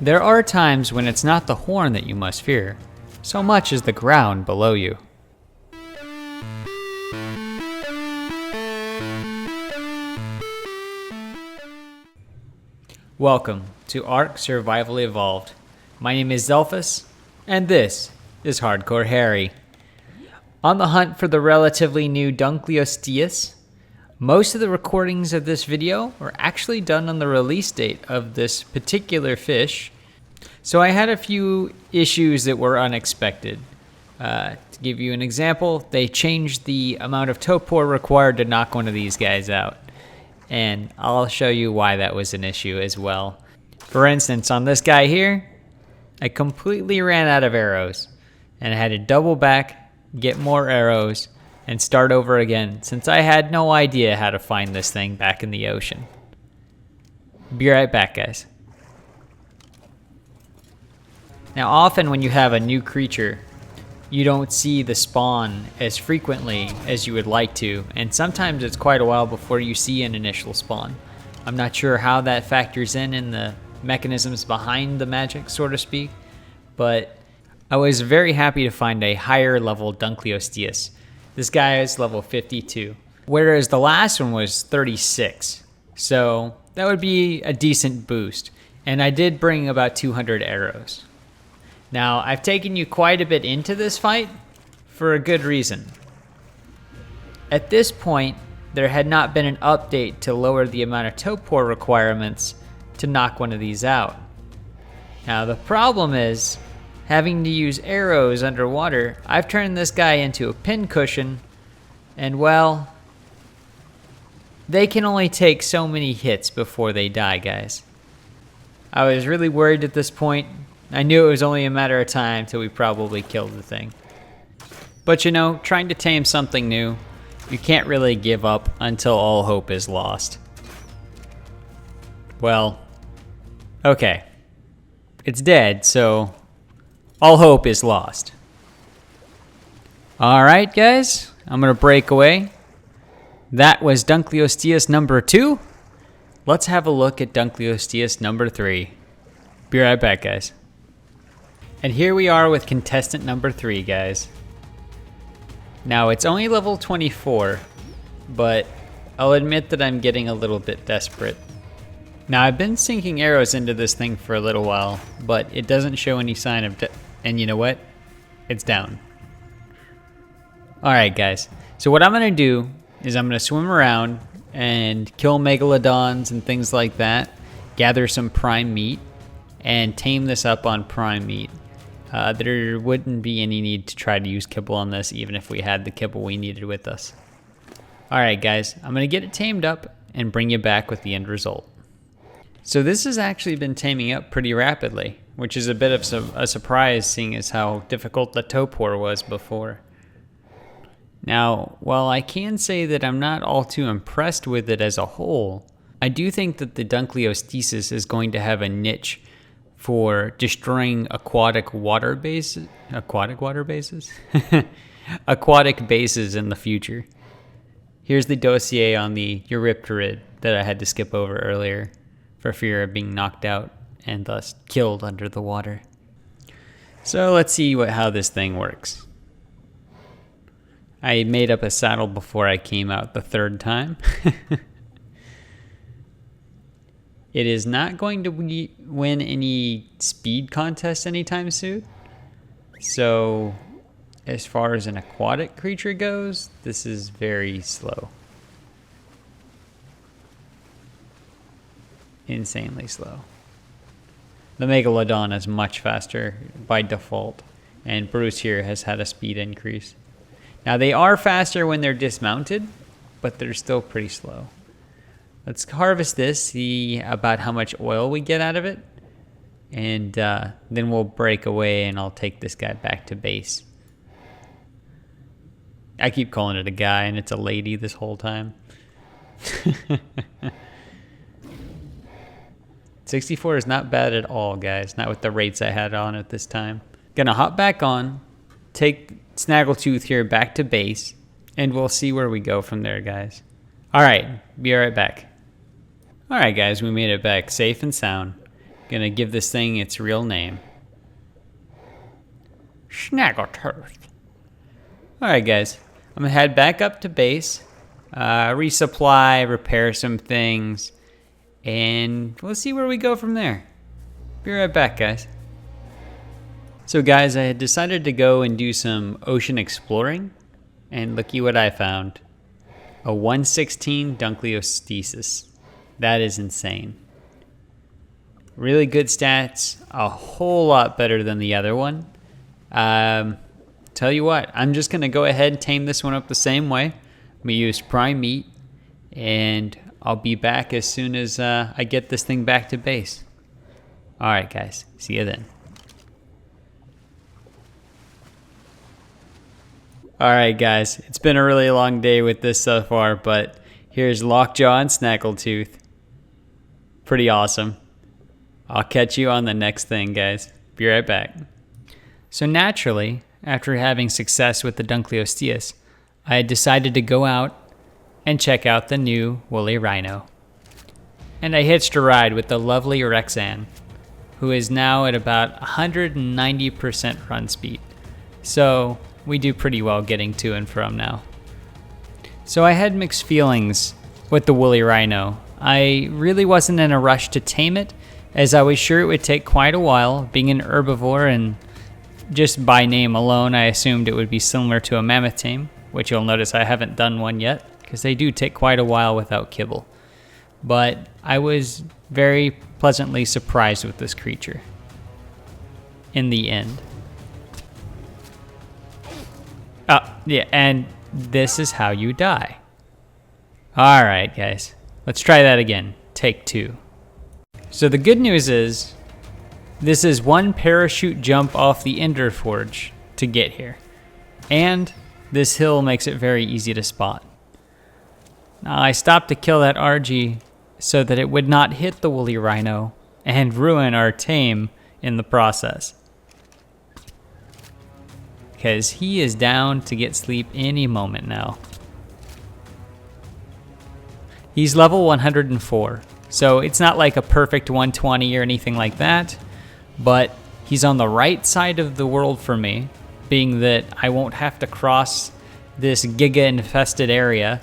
There are times when it's not the horn that you must fear, so much as the ground below you. Welcome to Ark Survival Evolved. My name is Xaelfas, and this is Hardcore Harry. On the hunt for the relatively new Dunkleosteus, most of the recordings of this video were actually done on the release date of this particular fish, so I had a few issues that were unexpected. To give you an example, they changed the amount of torpor required to knock one of these guys out, and I'll show you why that was an issue as well. For instance, on this guy here, I completely ran out of arrows, and I had to double back, get more arrows, and start over again since I had no idea how to find this thing back in the ocean. Be right back, guys. Now, often when you have a new creature, you don't see the spawn as frequently as you would like to, and sometimes it's quite a while before you see an initial spawn. I'm not sure how that factors in the mechanisms behind the magic, so to speak, but I was very happy to find a higher level Dunkleosteus. This guy is level 52, whereas the last one was 36. So that would be a decent boost. And I did bring about 200 arrows. Now, I've taken you quite a bit into this fight for a good reason. At this point, there had not been an update to lower the amount of torpor requirements to knock one of these out. Now, the problem is, having to use arrows underwater, I've turned this guy into a pincushion, and well, they can only take so many hits before they die, guys. I was really worried at this point. I knew it was only a matter of time till we probably killed the thing. But you know, trying to tame something new, you can't really give up until all hope is lost. Well, okay. It's dead, so all hope is lost. Alright, guys, I'm gonna break away. That was Dunkleosteus number 2. Let's have a look at Dunkleosteus number 3. Be right back, guys. And here we are with contestant number 3, guys. Now, it's only level 24, but I'll admit that I'm getting a little bit desperate. Now, I've been sinking arrows into this thing for a little while, but it doesn't show any sign of and you know what? It's down. Alright, guys. So what I'm going to do is I'm going to swim around and kill megalodons and things like that, gather some prime meat, and tame this up on prime meat. There wouldn't be any need to try to use kibble on this, even if we had the kibble we needed with us. Alright, guys. I'm going to get it tamed up and bring you back with the end result. So this has actually been taming up pretty rapidly, which is a bit of a surprise seeing as how difficult the torpor was before. Now, while I can say that I'm not all too impressed with it as a whole, I do think that the Dunkleosteus is going to have a niche for destroying aquatic bases in the future. Here's the dossier on the Eurypterid that I had to skip over earlier for fear of being knocked out and thus killed under the water. So let's see how this thing works. I made up a saddle before I came out the third time. It is not going to win any speed contest anytime soon. So as far as an aquatic creature goes, this is very slow. Insanely slow. The Megalodon is much faster by default, and Bruce here has had a speed increase. Now they are faster when they're dismounted, but they're still pretty slow. Let's harvest this, see about how much oil we get out of it, and then we'll break away and I'll take this guy back to base. I keep calling it a guy and it's a lady this whole time. 64 is not bad at all, guys. Not with the rates I had on at this time. Gonna hop back on, take Snaggletooth here back to base, and we'll see where we go from there, guys. Alright, be right back. Alright, guys, we made it back safe and sound. Gonna give this thing its real name. SnaggleTooth. Alright guys, I'm gonna head back up to base, resupply, repair some things, and we'll see where we go from there. Be right back, guys. So guys, I had decided to go and do some ocean exploring, and looky what I found. A 116 Dunkleosteus. That is insane. Really good stats, a whole lot better than the other one. Tell you what, I'm just gonna go ahead and tame this one up the same way. We used prime meat, and I'll be back as soon as I get this thing back to base. Alright guys, see you then. Alright guys, it's been a really long day with this so far, but here's LockJaw and SnaggleTooth. Pretty awesome. I'll catch you on the next thing, guys. Be right back. So naturally, after having success with the Dunkleosteus, I had decided to go out and check out the new woolly rhino. And I hitched a ride with the lovely Rexan, who is now at about 190% run speed. So we do pretty well getting to and from now. So I had mixed feelings with the woolly rhino. I really wasn't in a rush to tame it, as I was sure it would take quite a while, being an herbivore, and just by name alone I assumed it would be similar to a mammoth tame, which you'll notice I haven't done one yet, because they do take quite a while without kibble. But I was very pleasantly surprised with this creature in the end. Oh, yeah, and this is how you die. Alright guys, let's try that again. Take 2. So the good news is, this is one parachute jump off the Ender Forge to get here. And this hill makes it very easy to spot. Now I stopped to kill that RG so that it would not hit the woolly rhino and ruin our tame in the process. Because he is down to get sleep any moment now. He's level 104. So it's not like a perfect 120 or anything like that, but he's on the right side of the world for me, being that I won't have to cross this giga-infested area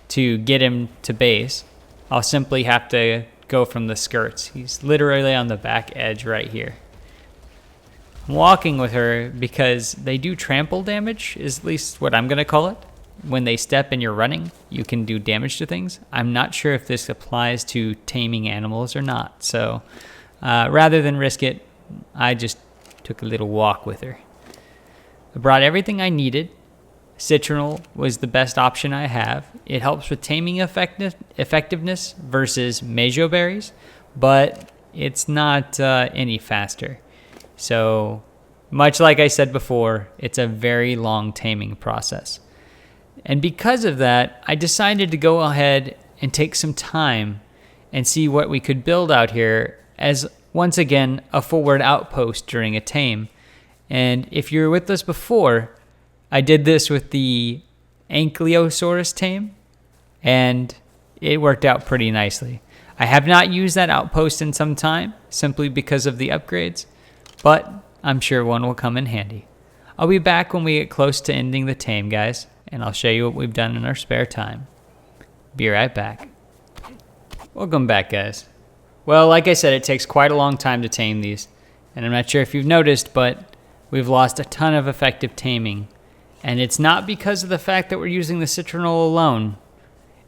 to get him to base. I'll simply have to go from the skirts. He's literally on the back edge right here. I'm walking with her because they do trample damage, is at least what I'm going to call it. When they step and you're running, you can do damage to things. I'm not sure if this applies to taming animals or not. So rather than risk it, I just took a little walk with her. I brought everything I needed. Citronal was the best option I have. It helps with taming effectiveness versus mejo berries, but it's not any faster. So much like I said before, it's a very long taming process. And because of that, I decided to go ahead and take some time and see what we could build out here as, once again, a forward outpost during a tame. And if you were with us before, I did this with the Ankylosaurus tame, and it worked out pretty nicely. I have not used that outpost in some time, simply because of the upgrades, but I'm sure one will come in handy. I'll be back when we get close to ending the tame, guys, and I'll show you what we've done in our spare time. Be right back. Welcome back, guys. Well, like I said, it takes quite a long time to tame these, and I'm not sure if you've noticed, but we've lost a ton of effective taming. And it's not because of the fact that we're using the citronal alone.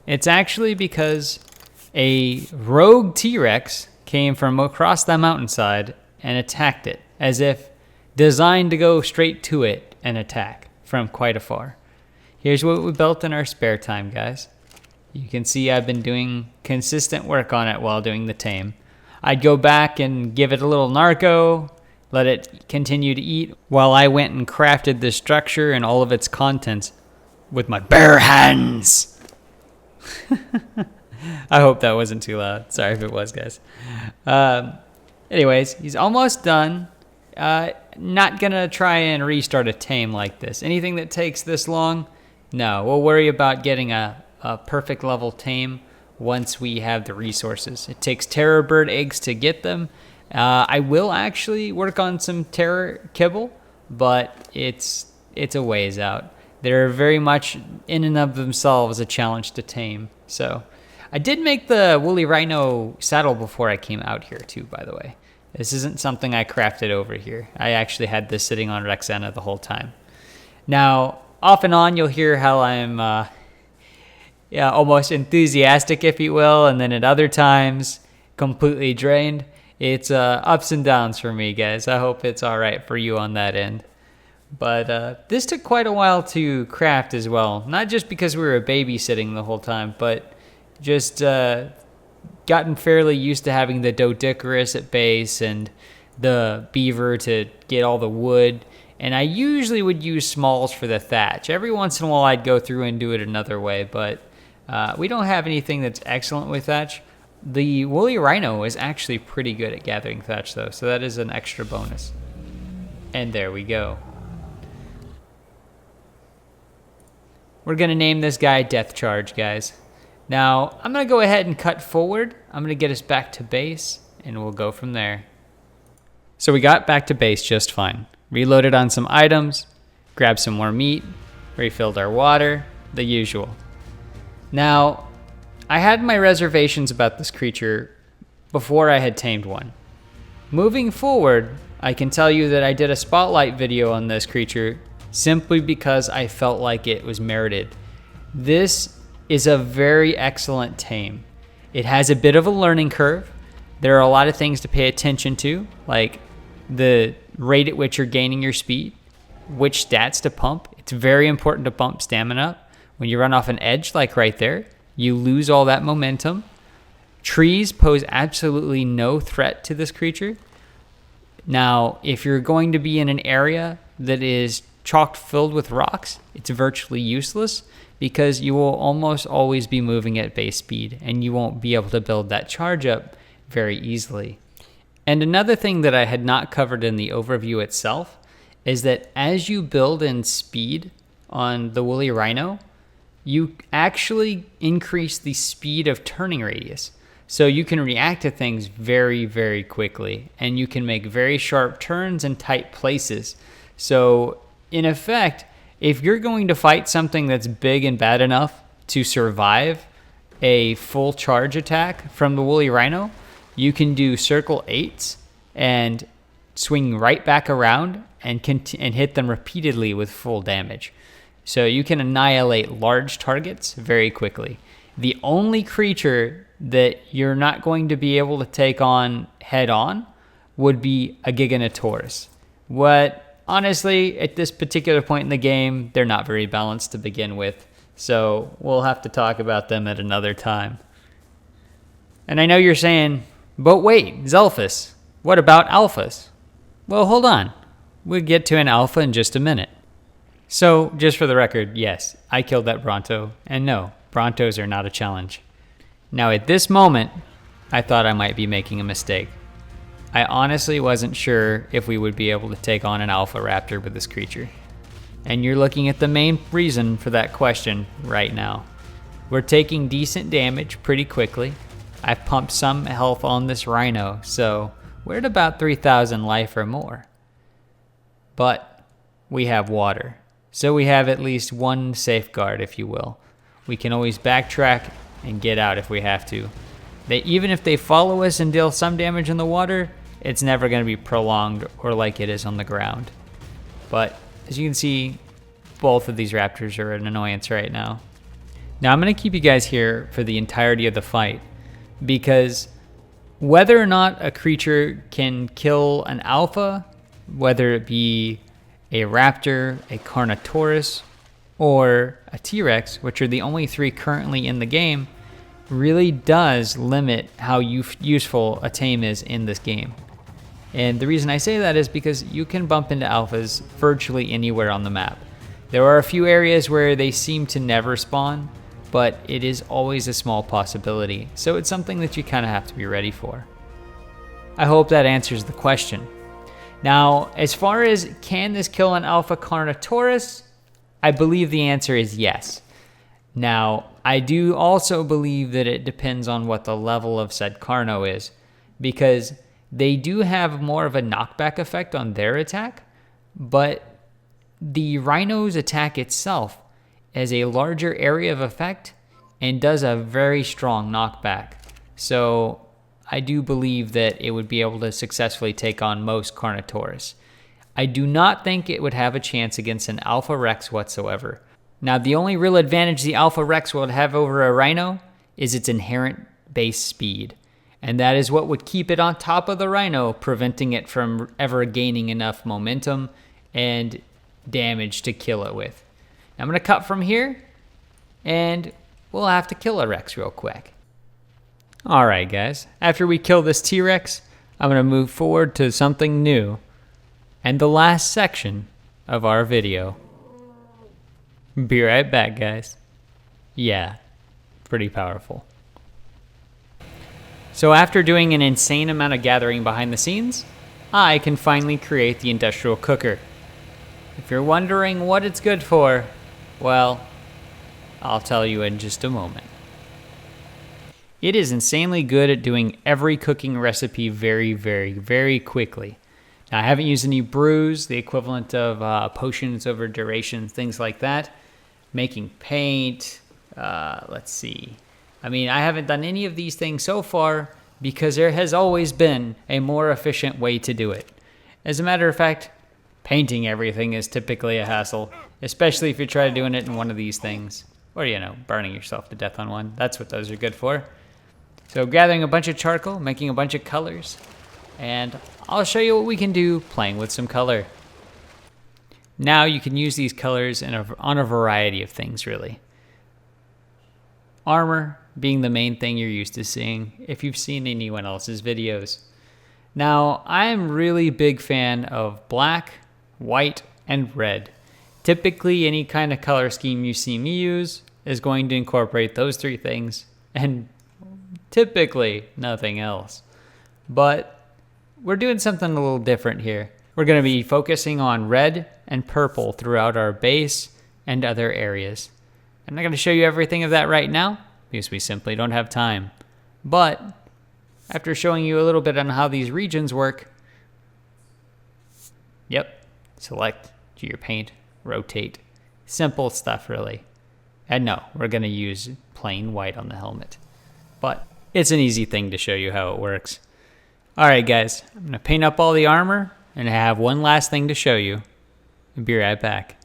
It's actually because a rogue T-Rex came from across the mountainside and attacked it, as if designed to go straight to it and attack from quite afar. Here's what we built in our spare time, guys. You can see I've been doing consistent work on it while doing the tame. I'd go back and give it a little narco, let it continue to eat, while I went and crafted this structure and all of its contents with my bare hands. I hope that wasn't too loud. Sorry if it was, guys. Anyways, he's almost done. Not gonna try and restart a tame like this. Anything that takes this long, no. We'll worry about getting a perfect level tame once we have the resources. It takes terror bird eggs to get them, I will actually work on some terror kibble, but it's a ways out. They're very much in and of themselves a challenge to tame. So I did make the woolly rhino saddle before I came out here too, by the way. This isn't something I crafted over here. I actually had this sitting on Rexena the whole time. Now, off and on, you'll hear how I'm almost enthusiastic, if you will, and then at other times, completely drained. It's ups and downs for me, guys. I hope it's all right for you on that end. But this took quite a while to craft as well. Not just because we were babysitting the whole time, but just gotten fairly used to having the Doedicurus at base and the beaver to get all the wood. And I usually would use smalls for the thatch. Every once in a while I'd go through and do it another way, but we don't have anything that's excellent with thatch. The woolly rhino is actually pretty good at gathering thatch though, so that is an extra bonus. And there we go. We're going to name this guy DeathCharge, guys. Now, I'm going to go ahead and cut forward. I'm going to get us back to base, and we'll go from there. So we got back to base just fine. Reloaded on some items, grabbed some more meat, refilled our water, the usual. Now, I had my reservations about this creature before I had tamed one. Moving forward, I can tell you that I did a spotlight video on this creature simply because I felt like it was merited. This is a very excellent tame. It has a bit of a learning curve. There are a lot of things to pay attention to, like the rate at which you're gaining your speed, which stats to pump. It's very important to pump stamina up. When you run off an edge, like right there, you lose all that momentum. Trees pose absolutely no threat to this creature. Now, if you're going to be in an area that is chock filled with rocks, it's virtually useless because you will almost always be moving at base speed and you won't be able to build that charge up very easily. And another thing that I had not covered in the overview itself is that as you build in speed on the woolly rhino, you actually increase the speed of turning radius. So you can react to things very, very quickly, and you can make very sharp turns in tight places. So in effect, if you're going to fight something that's big and bad enough to survive a full charge attack from the woolly rhino, you can do circle 8s and swing right back around and hit them repeatedly with full damage. So you can annihilate large targets very quickly. The only creature that you're not going to be able to take on head on would be a Giganotosaurus. Honestly, at this particular point in the game, they're not very balanced to begin with. So we'll have to talk about them at another time. And I know you're saying, but wait, Xaelfas, what about alphas? Well, hold on. We'll get to an alpha in just a minute. So, just for the record, yes, I killed that Bronto, and no, Brontos are not a challenge. Now, at this moment, I thought I might be making a mistake. I honestly wasn't sure if we would be able to take on an alpha raptor with this creature. And you're looking at the main reason for that question right now. We're taking decent damage pretty quickly. I've pumped some health on this rhino, so we're at about 3,000 life or more. But we have water. So we have at least one safeguard, if you will. We can always backtrack and get out if we have to. Even if they follow us and deal some damage in the water, it's never going to be prolonged or like it is on the ground. But as you can see, both of these raptors are an annoyance right now. Now I'm going to keep you guys here for the entirety of the fight, because whether or not a creature can kill an alpha, whether it be a raptor, a Carnotaurus, or a T-Rex, which are the only 3 currently in the game, really does limit how useful a tame is in this game. And the reason I say that is because you can bump into alphas virtually anywhere on the map. There are a few areas where they seem to never spawn, but it is always a small possibility, so it's something that you kind of have to be ready for. I hope that answers the question. Now, as far as can this kill an alpha Carnotaurus, I believe the answer is yes. Now, I do also believe that it depends on what the level of said Carno is, because They do have more of a knockback effect on their attack, but the Rhino's attack itself has a larger area of effect and does a very strong knockback. So I do believe that it would be able to successfully take on most Carnotaurus. I do not think it would have a chance against an Alpha Rex whatsoever. Now, the only real advantage the Alpha Rex would have over a Rhino is its inherent base speed. And that is what would keep it on top of the Rhino, preventing it from ever gaining enough momentum and damage to kill it with. Now, I'm going to cut from here, and we'll have to kill a Rex real quick. Alright guys, after we kill this T-Rex, I'm going to move forward to something new, and the last section of our video. Be right back, guys. Yeah, pretty powerful. So after doing an insane amount of gathering behind the scenes, I can finally create the industrial cooker. If you're wondering what it's good for, well, I'll tell you in just a moment. It is insanely good at doing every cooking recipe very, very, very quickly. Now, I haven't used any brews, the equivalent of potions over duration, things like that. Making paint, let's see. I mean, I haven't done any of these things so far because there has always been a more efficient way to do it. As a matter of fact, painting everything is typically a hassle, especially if you try doing it in one of these things. Or, you know, burning yourself to death on one. That's what those are good for. So gathering a bunch of charcoal, making a bunch of colors, and I'll show you what we can do playing with some color. Now you can use these colors on a variety of things, really. Armor being the main thing you're used to seeing if you've seen anyone else's videos. Now, I'm really big fan of black, white, and red. Typically, any kind of color scheme you see me use is going to incorporate those three things, and typically nothing else. But we're doing something a little different here. We're going to be focusing on red and purple throughout our base and other areas. I'm not going to show you everything of that right now because we simply don't have time. But after showing you a little bit on how these regions work, yep, select, do your paint, rotate. Simple stuff, really. And no, we're going to use plain white on the helmet. But it's an easy thing to show you how it works. Alright guys, I'm going to paint up all the armor, and I have one last thing to show you. I'll be right back.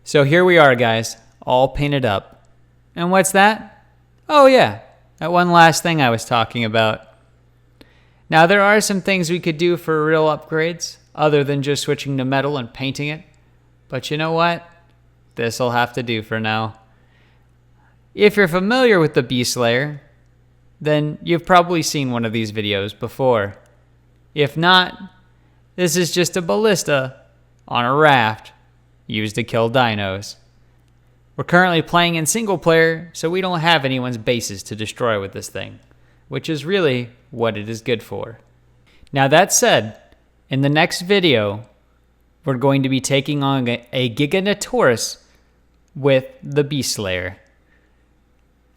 So here we are guys, all painted up. And what's that? Oh yeah, that one last thing I was talking about. Now there are some things we could do for real upgrades, other than just switching to metal and painting it. But you know what? This'll have to do for now. If you're familiar with the Beast Slayer, then you've probably seen one of these videos before. If not, this is just a ballista on a raft used to kill dinos. We're currently playing in single player, so we don't have anyone's bases to destroy with this thing, which is really what it is good for. Now that said, in the next video, we're going to be taking on a Giganotosaurus with the Beast Slayer.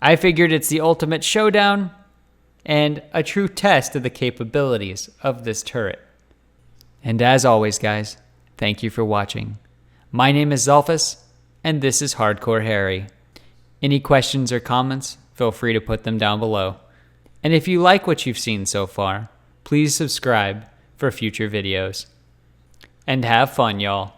I figured it's the ultimate showdown and a true test of the capabilities of this turret. And as always, guys, thank you for watching. My name is Xaelfas, and this is Hardcore Harry. Any questions or comments, feel free to put them down below. And if you like what you've seen so far, please subscribe for future videos. And have fun, y'all.